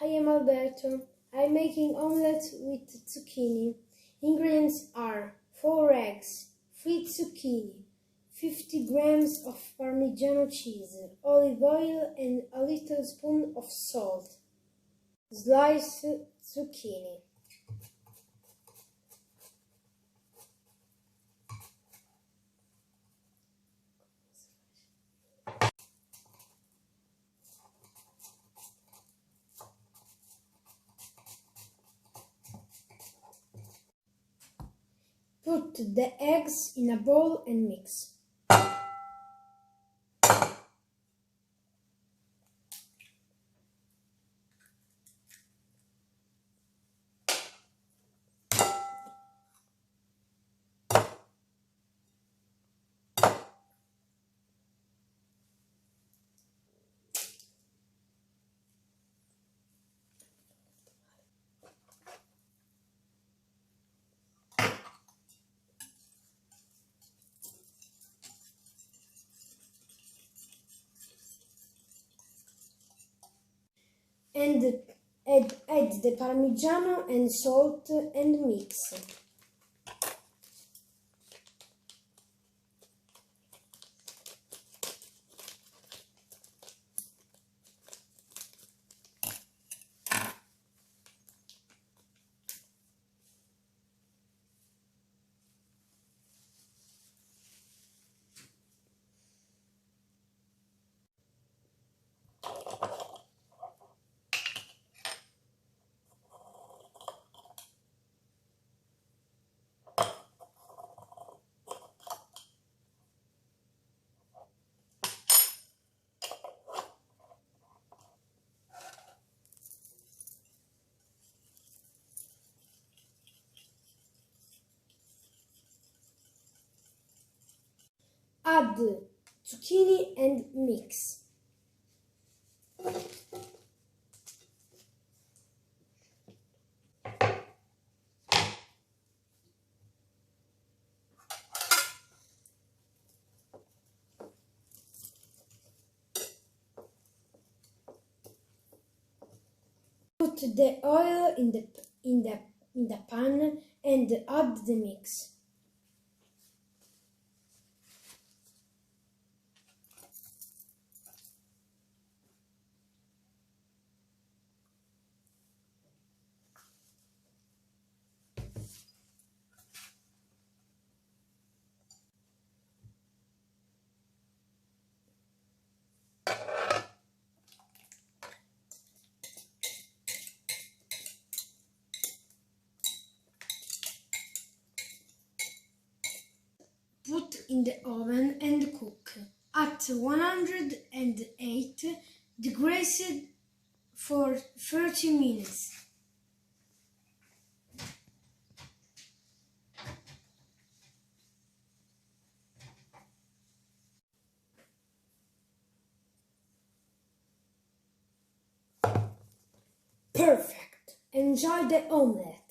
I am Alberto. I am making omelette with zucchini. Ingredients are 4 eggs, 3 zucchini, 50 grams of Parmigiano cheese, olive oil and a little spoon of salt. Sliced zucchini. Put the eggs in a bowl and mix. And add the Parmigiano and salt and mix. Add zucchini and mix. Put the oil in the pan and add the mix. Put in the oven and cook at 108 degrees for 30 minutes. Perfect! Enjoy the omelette!